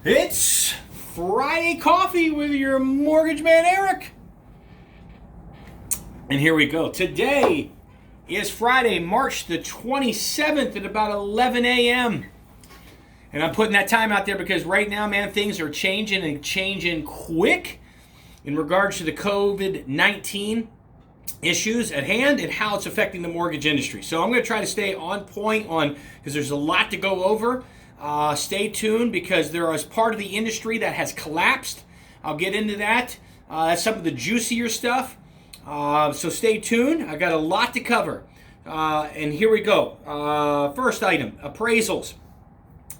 It's Friday Coffee with your mortgage man, Eric. And here we go. Today is Friday, March the 27th at about 11 a.m. And I'm putting that time out there because right now, man, things are changing and changing quick in regards to the COVID-19 issues at hand and how it's affecting the mortgage industry. So I'm going to try to stay on point because there's a lot to go over. Stay tuned because there is part of the industry that has collapsed. I'll get into that. That's some of the juicier stuff. So stay tuned. I got a lot to cover. And here we go. First item, appraisals.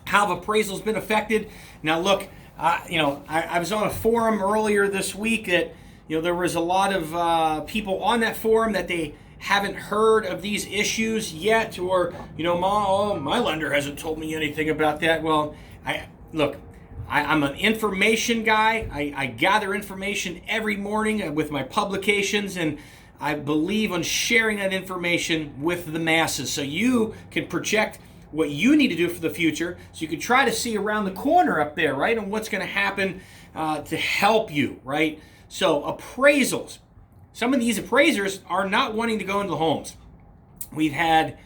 How have appraisals been affected? Now look, I was on a forum earlier this week that there was a lot of people on that forum that they haven't heard of these issues yet, or my lender hasn't told me anything about that. Well, I'm an information guy. I gather information every morning with my publications, and I believe on sharing that information with the masses so you can project what you need to do for the future, so you can try to see around the corner up there, right, and what's going to happen to help you, right? So appraisals. Some of these appraisers are not wanting to go into the homes. We've had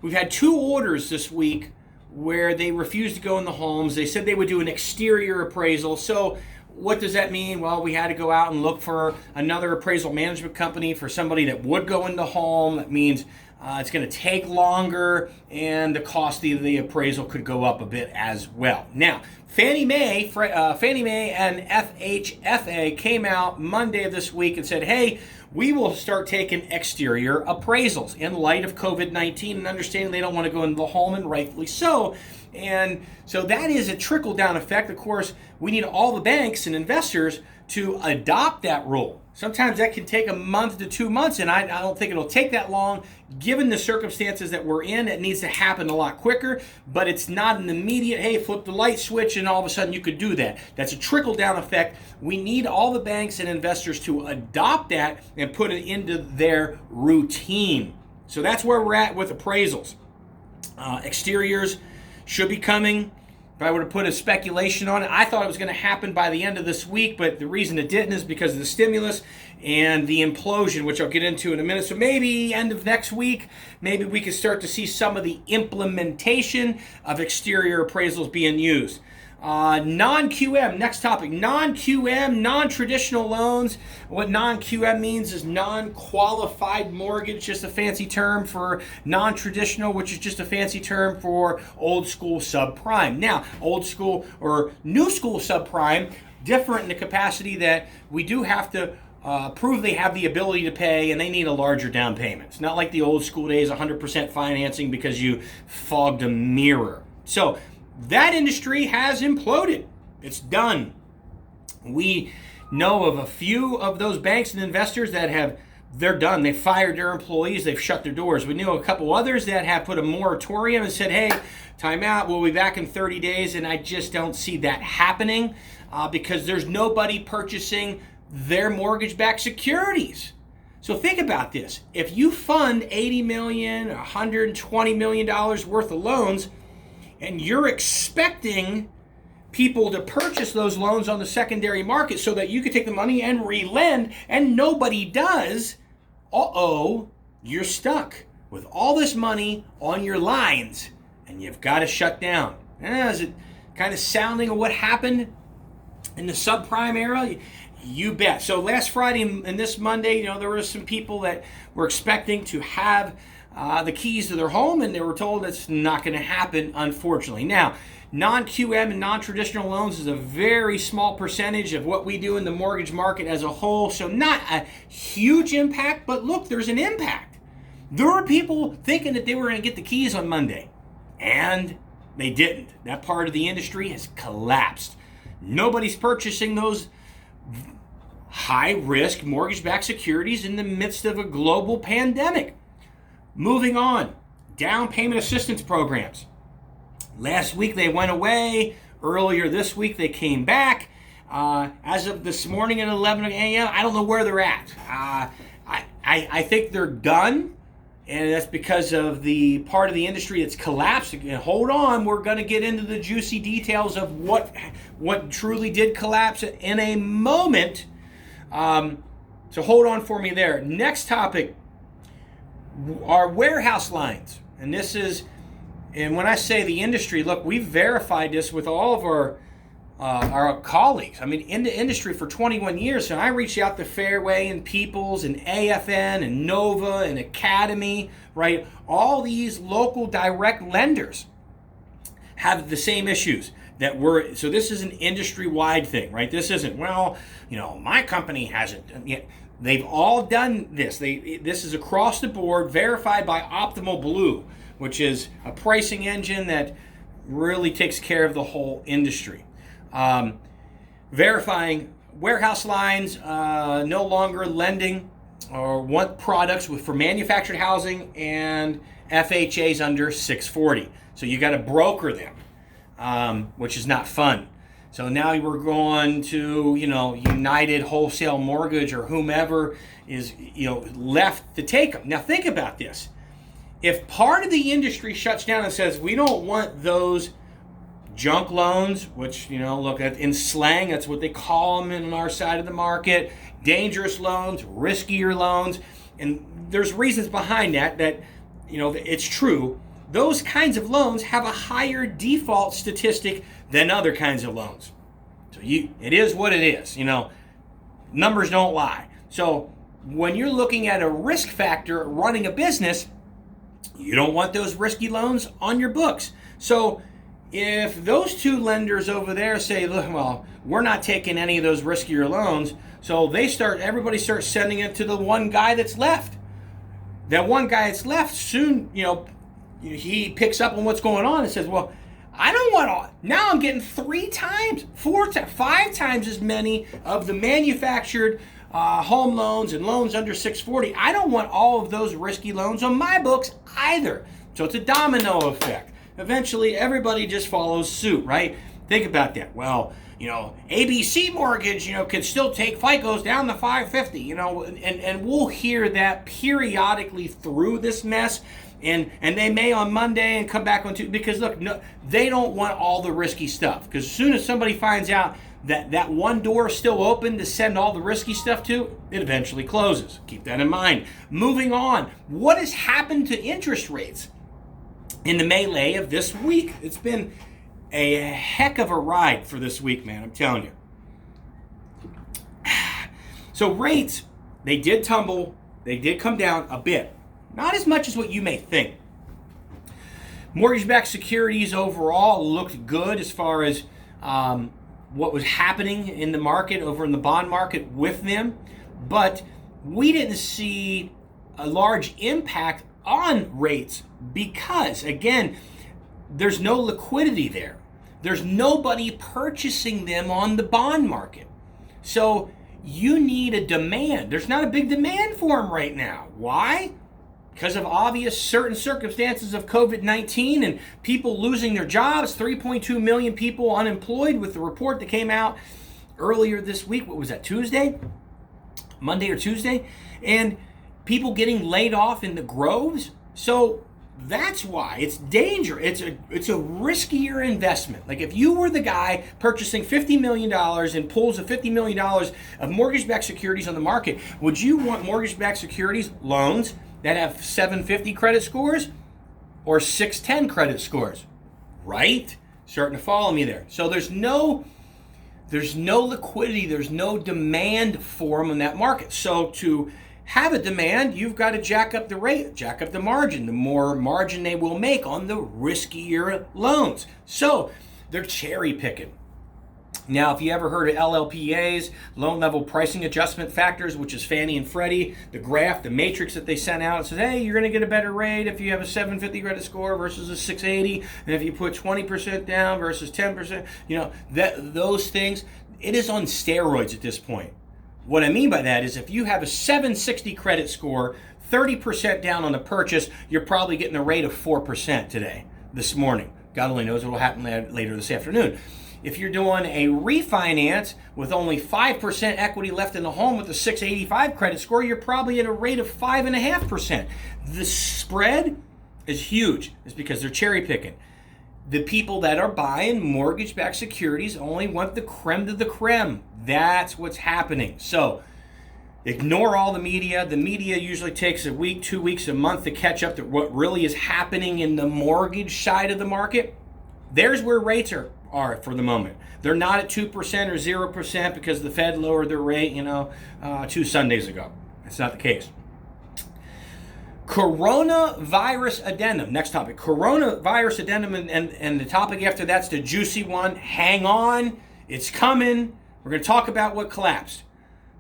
2 orders this week where they refused to go in the homes. They said they would do an exterior appraisal. So what does that mean? Well, we had to go out and look for another appraisal management company for somebody that would go in the home. That means it's going to take longer, and the cost of the appraisal could go up a bit as well. Now, Fannie Mae and FHFA came out Monday of this week and said, hey, we will start taking exterior appraisals in light of COVID-19 and understanding they don't want to go into the home, and rightfully so. And so that is a trickle-down effect. Of course, we need all the banks and investors to adopt that rule. Sometimes that can take a month to 2 months, and I don't think it'll take that long. Given the circumstances that we're in, it needs to happen a lot quicker, but it's not an immediate, hey, flip the light switch, and all of a sudden you could do that. That's a trickle-down effect. We need all the banks and investors to adopt that and put it into their routine. So that's where we're at with appraisals. Exteriors should be coming. If I were to put a speculation on it, I thought it was going to happen by the end of this week, but the reason it didn't is because of the stimulus and the implosion, which I'll get into in a minute. So maybe end of next week, maybe we can start to see some of the implementation of exterior appraisals being used. Non-QM, next topic, non-QM, non-traditional loans. What non-QM means is non-qualified mortgage, just a fancy term for non-traditional, which is just a fancy term for old school subprime. Now, old school or new school subprime, different in the capacity that we do have to prove they have the ability to pay, and they need a larger down payment. It's not like the old school days, 100% financing because you fogged a mirror. So that industry has imploded. It's done. We know of a few of those banks and investors that they're done. They fired their employees. They've shut their doors. We know a couple others that have put a moratorium and said, hey, time out. We'll be back in 30 days. And I just don't see that happening because there's nobody purchasing their mortgage-backed securities. So think about this. If you fund $80 million, $120 million worth of loans, and you're expecting people to purchase those loans on the secondary market so that you can take the money and relend, and nobody does, you're stuck with all this money on your lines, and you've got to shut down. Is it kind of sounding of what happened in the subprime era? You bet. So last Friday and this Monday, there were some people that were expecting to have the keys to their home, and they were told it's not going to happen, unfortunately. Now, non-QM and non-traditional loans is a very small percentage of what we do in the mortgage market as a whole, so not a huge impact, but look, there's an impact. There were people thinking that they were going to get the keys on Monday, and they didn't. That part of the industry has collapsed. Nobody's purchasing those high-risk mortgage-backed securities in the midst of a global pandemic. Moving on, down payment assistance programs. Last week they went away. Earlier this week they came back. As of this morning at 11 a.m., I don't know where they're at. I think they're done. And that's because of the part of the industry that's collapsed. And hold on, we're going to get into the juicy details of what truly did collapse in a moment. So hold on for me there. Next topic are warehouse lines. And this is, and when I say the industry, look, we've verified this with all of our colleagues. I mean, in the industry for 21 years, and I reached out to Fairway and Peoples and AFN and Nova and Academy, right? All these local direct lenders have the same issues that we're, so this is an industry-wide thing, right? This isn't, well, my company hasn't yet. They've all done this. This is across the board, verified by Optimal Blue, which is a pricing engine that really takes care of the whole industry. Verifying warehouse lines, no longer lending or want products for manufactured housing and FHAs under 640. So you got to broker them, which is not fun. So now we're going to, United Wholesale Mortgage or whomever is, left to take them. Now think about this. If part of the industry shuts down and says, we don't want those junk loans, which, look at in slang, that's what they call them in our side of the market, dangerous loans, riskier loans, and there's reasons behind that, it's true. Those kinds of loans have a higher default statistic than other kinds of loans. So it is what it is, numbers don't lie. So when you're looking at a risk factor running a business, you don't want those risky loans on your books. So if those two lenders over there say, look, well, we're not taking any of those riskier loans, so everybody starts sending it to the one guy that's left. That one guy that's left soon, he picks up on what's going on and says, well, I don't want all. Now I'm getting 3 times, 4 times, 5 times as many of the manufactured home loans and loans under 640. I don't want all of those risky loans on my books either. So it's a domino effect. Eventually, everybody just follows suit, right? Think about that. Well, ABC Mortgage, can still take FICOs down to 550, and we'll hear that periodically through this mess. And they may on Monday and come back on Tuesday, because look, no, they don't want all the risky stuff. Because as soon as somebody finds out that one door is still open to send all the risky stuff to, it eventually closes. Keep that in mind. Moving on, what has happened to interest rates in the melee of this week? It's been a heck of a ride for this week, man, I'm telling you. So rates, they did tumble, they did come down a bit. Not as much as what you may think. Mortgage-backed securities overall looked good as far as what was happening in the market, over in the bond market with them. But we didn't see a large impact on rates because, again, there's no liquidity there. There's nobody purchasing them on the bond market. So you need a demand. There's not a big demand for them right now. Why? Because of obvious certain circumstances of COVID-19 and people losing their jobs. 3.2 million people unemployed with the report that came out earlier this week. What was that, Tuesday? Monday or Tuesday? And people getting laid off in the groves. So that's why it's dangerous. It's a riskier investment. Like if you were the guy purchasing $50 million in pools of $50 million of mortgage-backed securities on the market, would you want mortgage-backed securities loans that have 750 credit scores or 610 credit scores? Right? Starting to follow me there. So there's no liquidity, there's no demand for them in that market. So to have a demand, you've got to jack up the rate, jack up the margin. The more margin they will make on the riskier loans. So they're cherry picking. Now, if you ever heard of LLPAs, loan level pricing adjustment factors, which is Fannie and Freddie, the graph, the matrix that they sent out, it says, hey, you're going to get a better rate if you have a 750 credit score versus a 680, and if you put 20% down versus 10%, those things, it is on steroids at this point. What I mean by that is if you have a 760 credit score, 30% down on the purchase, you're probably getting a rate of 4% this morning. God only knows what will happen later this afternoon. if you're doing a refinance with only 5% equity left in the home with a 685 credit score, you're probably at a rate of 5.5%. The spread is huge. It's because they're cherry picking. The people that are buying mortgage-backed securities only want the creme de la creme. That's what's happening. So ignore all the media. The media usually takes a week, 2 weeks, a month to catch up to what really is happening in the mortgage side of the market. There's where rates are for the moment. They're not at 2% or 0% because the Fed lowered their rate, 2 Sundays ago. That's not the case. Coronavirus addendum. Next topic. Coronavirus addendum, and the topic after that's the juicy one. Hang on. It's coming. We're going to talk about what collapsed.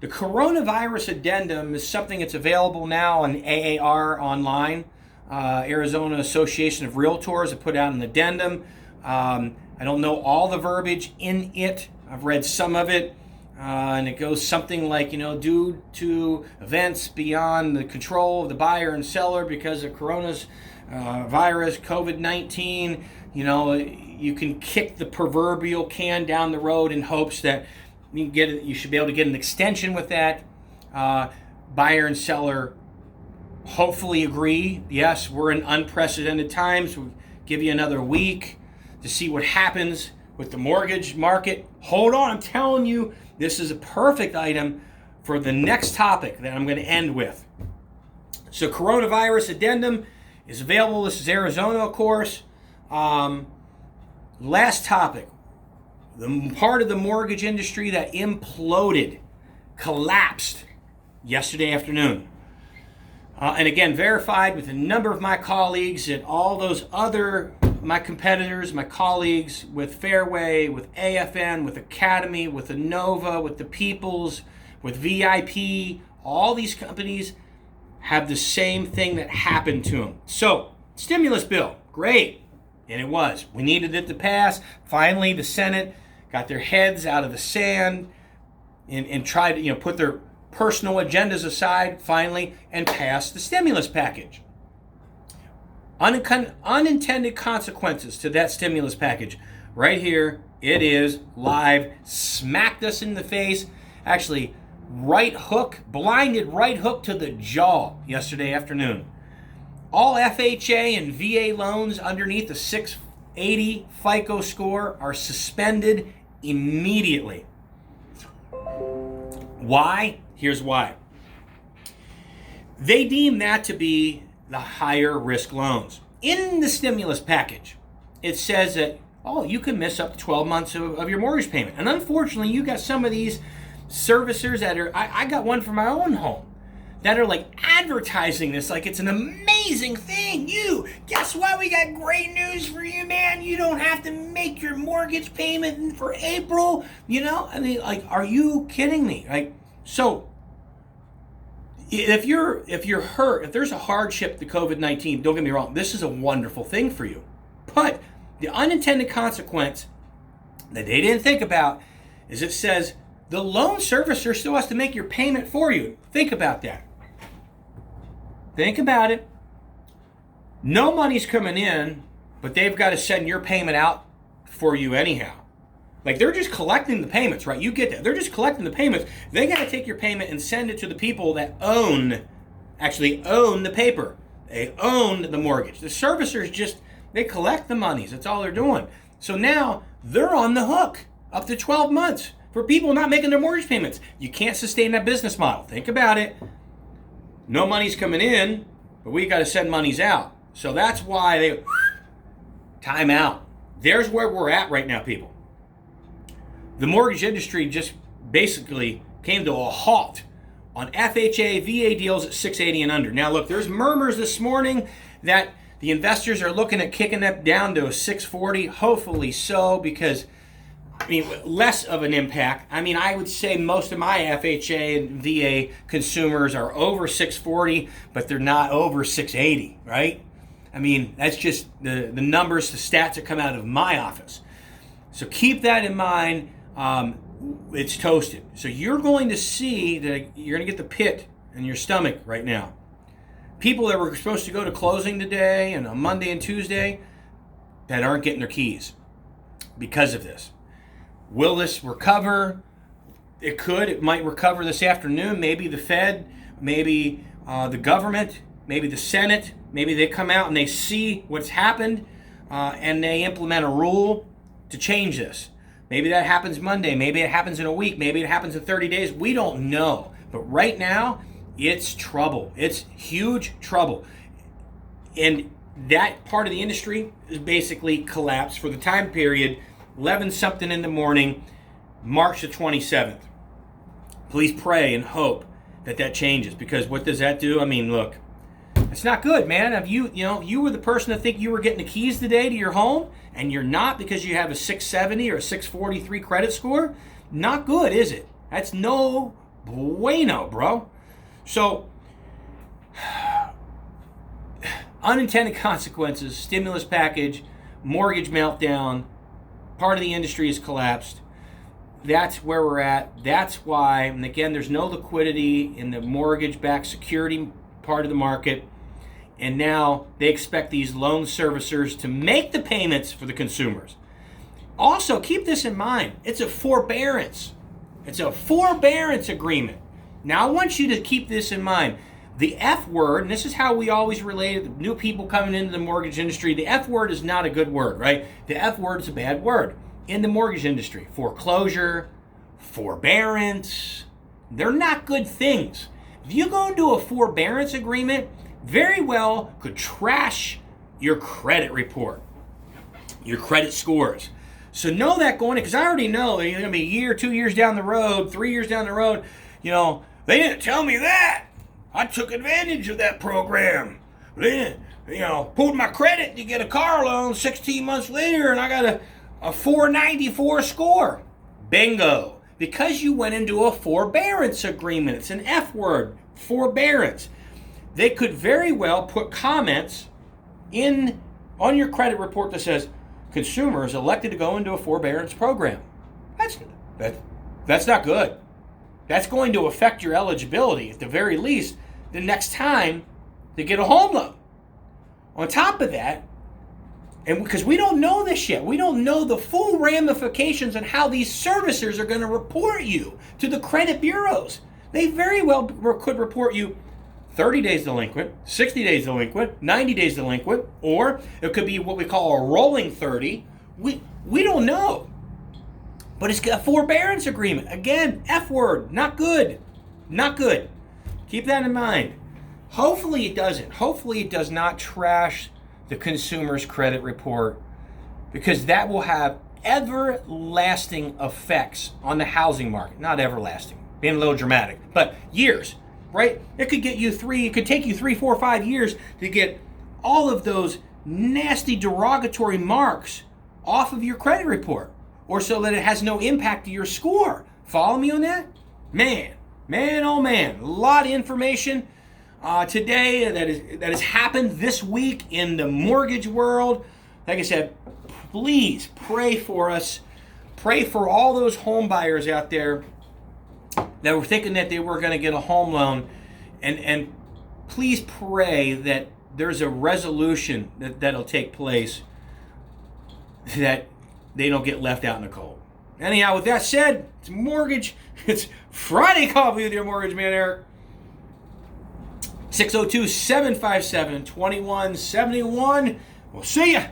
The coronavirus addendum is something that's available now on AAR online. Arizona Association of Realtors have put out an addendum. I don't know all the verbiage in it. I've read some of it. And it goes something like, due to events beyond the control of the buyer and seller because of coronavirus, COVID-19, you can kick the proverbial can down the road in hopes that you should be able to get an extension with that. Buyer and seller hopefully agree. Yes, we're in unprecedented times. We'll give you another week to see what happens with the mortgage market. Hold on, I'm telling you, this is a perfect item for the next topic that I'm going to end with. So coronavirus addendum is available. This is Arizona, of course. Last topic. The part of the mortgage industry that imploded, collapsed yesterday afternoon. And again, verified with a number of my colleagues and all those my competitors, my colleagues with Fairway, with AFN, with Academy, with Inova, with the Peoples, with VIP, all these companies have the same thing that happened to them. So, stimulus bill, great. And it was. We needed it to pass. Finally, the Senate got their heads out of the sand and tried to put their personal agendas aside finally and pass the stimulus package. Unintended consequences to that stimulus package. Right here, it is live. Smacked us in the face. Actually, blinded right hook to the jaw yesterday afternoon. All FHA and VA loans underneath the 680 FICO score are suspended immediately. Why? Here's why. They deem that to be the higher risk loans. In the stimulus package, it says that, you can miss up to 12 months of your mortgage payment. And unfortunately, you got some of these servicers that are, I got one for my own home, that are like advertising this like it's an amazing thing. Guess what? We got great news for you, man. You don't have to make your mortgage payment for April. Are you kidding me? So if you're hurt, if there's a hardship to COVID-19, don't get me wrong, this is a wonderful thing for you. But the unintended consequence that they didn't think about is it says the loan servicer still has to make your payment for you. Think about that. Think about it. No money's coming in, but they've got to send your payment out for you anyhow. They're just collecting the payments, right? You get that. They're just collecting the payments. They got to take your payment and send it to the people that actually own the paper. They own the mortgage. The servicers they collect the monies. That's all they're doing. So now they're on the hook up to 12 months for people not making their mortgage payments. You can't sustain that business model. Think about it. No money's coming in, but we got to send monies out. So that's why they time out. There's where we're at right now, people. The mortgage industry just basically came to a halt on FHA, VA deals at 680 and under. Now, look, there's murmurs this morning that the investors are looking at kicking that down to a 640. Hopefully so, because less of an impact. I would say most of my FHA and VA consumers are over 640, but they're not over 680, right? That's just the numbers, the stats that come out of my office. So keep that in mind. It's toasted. So you're going to see that you're going to get the pit in your stomach right now. People that were supposed to go to closing today and on Monday and Tuesday that aren't getting their keys because of this. Will this recover? It could. It might recover this afternoon. Maybe the Fed, maybe the government, maybe the Senate, maybe they come out and they see what's happened and they implement a rule to change this. Maybe that happens Monday. Maybe it happens in a week. Maybe it happens in 30 days. We don't know. But right now, it's trouble. It's huge trouble. And that part of the industry is basically collapsed for the time period 11 something in the morning, March the 27th. Please pray and hope that that changes, because what does that do? I mean, look, it's not good, man. If you were the person to think you were getting the keys today to your home and you're not because you have a 670 or a 643 credit score, not good, is it? That's no bueno, bro. So, unintended consequences, stimulus package, mortgage meltdown, part of the industry has collapsed. That's where we're at. That's why, and again, there's no liquidity in the mortgage-backed security part of the market. And now they expect these loan servicers to make the payments for the consumers. Also, keep this in mind. It's a forbearance. It's a forbearance agreement. Now, I want you to keep this in mind. The F word, and this is how we always relate it, new people coming into the mortgage industry, the F word is not a good word, right? The F word is a bad word in the mortgage industry. Foreclosure, forbearance, they're not good things. If you go into a forbearance agreement, very well could trash your credit report, your credit scores. So know that going in, because I already know you're going to be a year, 2 years down the road, 3 years down the road, they didn't tell me that. I took advantage of that program. They didn't, pulled my credit to get a car loan 16 months later, and I got a 494 score. Bingo. Because you went into a forbearance agreement. It's an F word, forbearance. They could very well put comments on your credit report that says, consumers elected to go into a forbearance program. That's not good. That's going to affect your eligibility, at the very least, the next time to get a home loan. On top of that, and because we don't know this yet, we don't know the full ramifications on how these servicers are going to report you to the credit bureaus. They very well could report you 30 days delinquent, 60 days delinquent, 90 days delinquent, or it could be what we call a rolling 30. We don't know. But it's a forbearance agreement. Again, F word, not good. Not good. Keep that in mind. Hopefully it doesn't. Hopefully it does not trash the consumer's credit report, because that will have everlasting effects on the housing market. Not everlasting, being a little dramatic, but years, right? It could take you 3, 4, 5 years to get all of those nasty derogatory marks off of your credit report, or so that it has no impact to your score. Follow me on that? Man, oh man, a lot of information today that has happened this week in the mortgage world. Like I said, please pray for us. Pray for all those home buyers out there that were thinking that they were going to get a home loan, and please pray that there's a resolution that'll take place, that they don't get left out in the cold. Anyhow, with that said, it's Friday Coffee with your mortgage man, Eric. 602-757-2171. We'll see ya.